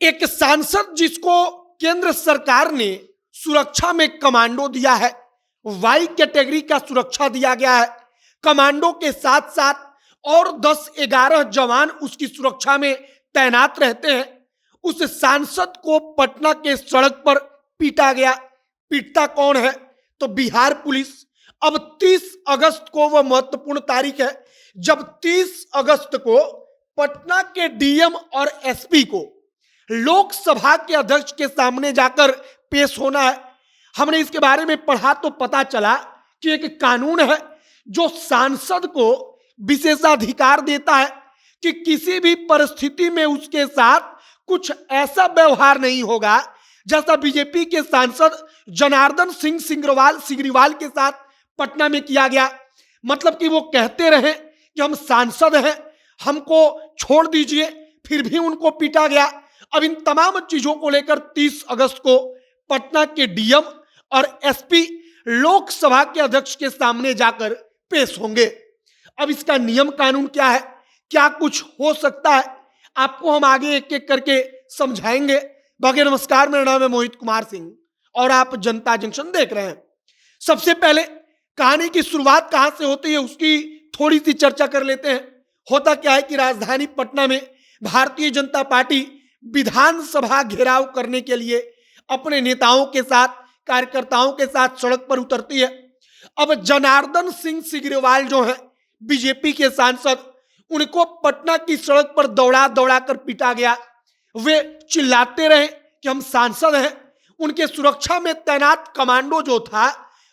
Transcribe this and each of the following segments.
एक सांसद जिसको केंद्र सरकार ने सुरक्षा में कमांडो दिया है, वाई कैटेगरी का सुरक्षा दिया गया है। कमांडो के साथ साथ और 10-11 जवान उसकी सुरक्षा में तैनात रहते हैं। उस सांसद को पटना के सड़क पर पीटा गया। पीटता कौन है? तो बिहार पुलिस। अब 30 अगस्त को वह महत्वपूर्ण तारीख है जब 30 अगस्त को पटना के डीएम और एसपी को लोकसभा के अध्यक्ष के सामने जाकर पेश होना है। हमने इसके बारे में पढ़ा तो पता चला कि एक कानून है जो सांसद को विशेषाधिकार देता है कि किसी भी परिस्थिति में उसके साथ कुछ ऐसा व्यवहार नहीं होगा जैसा बीजेपी के सांसद जनार्दन सिंह सिग्रीवाल के साथ पटना में किया गया। मतलब कि वो कहते रहे कि हम सांसद हैं, हमको छोड़ दीजिए, फिर भी उनको पीटा गया। अब इन तमाम चीजों को लेकर 30 अगस्त को पटना के डीएम और एसपी लोकसभा के अध्यक्ष के सामने जाकर पेश होंगे। अब इसका नियम कानून क्या है, क्या कुछ हो सकता है, आपको हम आगे एक एक करके समझाएंगे। बाकी नमस्कार, मेरा नाम है मोहित कुमार सिंह और आप जनता जंक्शन देख रहे हैं। सबसे पहले कहानी की शुरुआत कहां से होती है उसकी थोड़ी सी चर्चा कर लेते हैं। होता क्या है कि राजधानी पटना में भारतीय जनता पार्टी विधानसभा घेराव करने के लिए अपने नेताओं के साथ, कार्यकर्ताओं के साथ सड़क पर उतरती है। अब जनार्दन सिंह सिग्रीवाल जो है बीजेपी के सांसद, उनको पटना की सड़क पर दौड़ा दौड़ा कर पीटा गया। वे चिल्लाते रहे कि हम सांसद हैं। उनके सुरक्षा में तैनात कमांडो जो था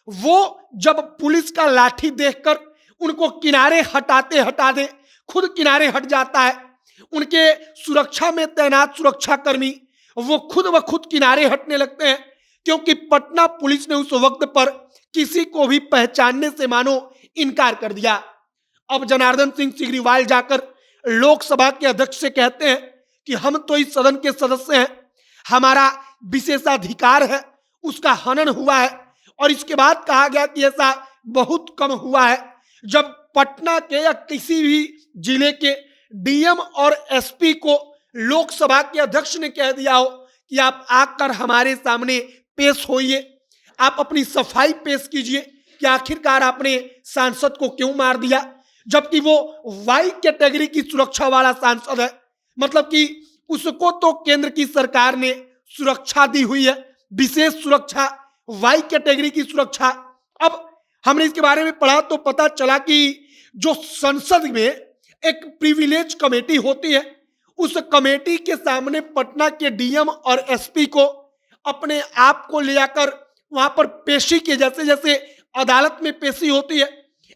वो जब पुलिस का लाठी देखकर उनको किनारे हटाते हटाते खुद किनारे हट जाता है। उनके सुरक्षा में तैनात सुरक्षाकर्मी वो खुद ब खुद किनारे हटने लगते हैं, क्योंकि पटना पुलिस ने उस वक्त पर किसी को भी पहचानने से मानो इनकार कर दिया। अब जनार्दन सिंह सिग्रीवाल जाकर लोकसभा के अध्यक्ष से कहते हैं कि हम तो इस सदन के सदस्य हैं, हमारा विशेषाधिकार है, उसका हनन हुआ है। और इसके बाद कहा गया कि ऐसा बहुत कम हुआ है जब पटना के या किसी भी जिले के डीएम और एसपी को लोकसभा के अध्यक्ष ने कह दिया हो कि आप आकर हमारे सामने पेश होइए, आप अपनी सफाई पेश कीजिए कि आखिरकार आपने सांसद को क्यों मार दिया, जबकि वो वाई कैटेगरी की सुरक्षा वाला सांसद है। मतलब कि उसको तो केंद्र की सरकार ने सुरक्षा दी हुई है, विशेष सुरक्षा, वाई कैटेगरी की सुरक्षा। अब हमने इसके बारे में पढ़ा तो पता चला कि जो संसद में एक प्रिविलेज कमेटी होती है, उस कमेटी के सामने पटना के डीएम और एसपी को अपने आप को ले जाकर वहां पर पेशी के जैसे जैसे अदालत में पेशी होती है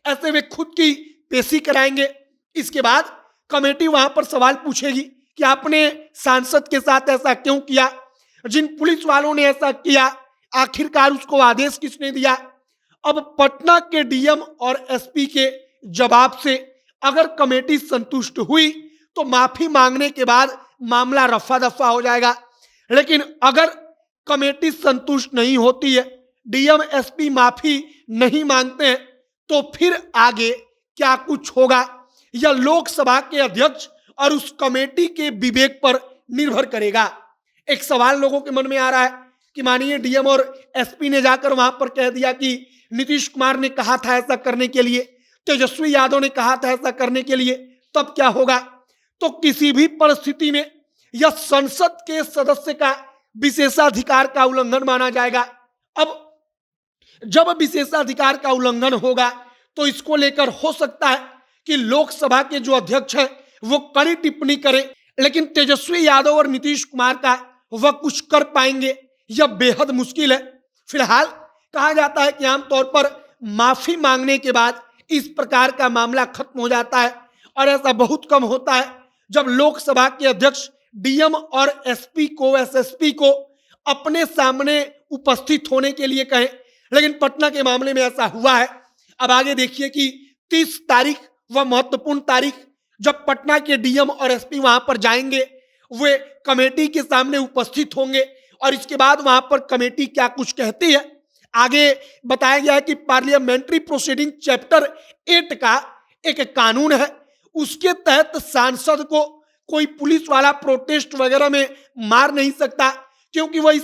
ऐसे वे खुद की पेशी कराएंगे। इसके बाद कमेटी वहां पर सवाल पूछेगी कि आपने सांसद के साथ ऐसा क्यों किया, जिन पुलिस वालों ने ऐसा किया आखिरकार उसको आदेश किसने दिया। अब पटना के डीएम और एसपी के जवाब से अगर कमेटी संतुष्ट हुई तो माफी मांगने के बाद मामला रफा दफा हो जाएगा। लेकिन अगर कमेटी संतुष्ट नहीं होती है, डीएम एसपी माफी नहीं मांगते हैं, तो फिर आगे क्या कुछ होगा यह लोकसभा के अध्यक्ष और उस कमेटी के विवेक पर निर्भर करेगा। एक सवाल लोगों के मन में आ रहा है कि मानिए डीएम और एसपी ने जाकर वहां पर कह दिया कि नीतीश कुमार ने कहा था ऐसा करने के लिए, तेजस्वी यादव ने कहा था ऐसा करने के लिए, तब क्या होगा? तो किसी भी परिस्थिति में यह संसद के सदस्य का विशेषाधिकार का उल्लंघन माना जाएगा। अब जब विशेषाधिकार का उल्लंघन होगा तो इसको लेकर हो सकता है कि लोकसभा के जो अध्यक्ष हैं वो कड़ी टिप्पणी करें, लेकिन तेजस्वी यादव और नीतीश कुमार का वह कुछ कर पाएंगे यह बेहद मुश्किल है। फिलहाल कहा जाता है कि आमतौर पर माफी मांगने के बाद इस प्रकार का मामला खत्म हो जाता है, और ऐसा बहुत कम होता है जब लोकसभा के अध्यक्ष डीएम और एसपी को, एसएसपी को अपने सामने उपस्थित होने के लिए कहें। लेकिन पटना के मामले में ऐसा हुआ है। अब आगे देखिए कि 30 तारीख वह महत्वपूर्ण तारीख जब पटना के डीएम और एसपी वहां पर जाएंगे, वे कमेटी के सामने उपस्थित होंगे और इसके बाद वहां पर कमेटी क्या कुछ कहती है आगे बताया गया है कि पार्लियामेंट्री प्रोसीडिंग चैप्टर 8 का एक कानून है, उसके तहत सांसद को कोई पुलिस वाला प्रोटेस्ट वगैरह में मार नहीं सकता, क्योंकि वह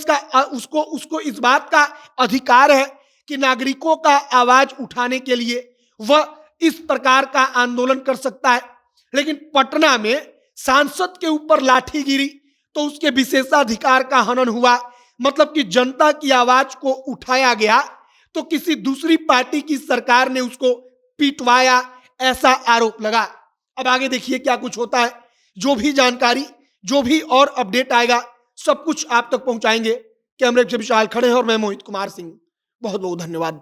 उसको उसको इस बात का अधिकार है कि नागरिकों का आवाज उठाने के लिए वह इस प्रकार का आंदोलन कर सकता है। लेकिन पटना में सांसद के ऊपर लाठी गिरी तो उसके विशेषाधिकार का हनन हुआ, मतलब कि जनता की आवाज को उठाया गया तो किसी दूसरी पार्टी की सरकार ने उसको पिटवाया, ऐसा आरोप लगा। अब आगे देखिए क्या कुछ होता है। जो भी जानकारी, जो भी और अपडेट आएगा सब कुछ आप तक पहुंचाएंगे। कैमरे से विशाल खड़े हैं और मैं मोहित कुमार सिंह। बहुत बहुत धन्यवाद।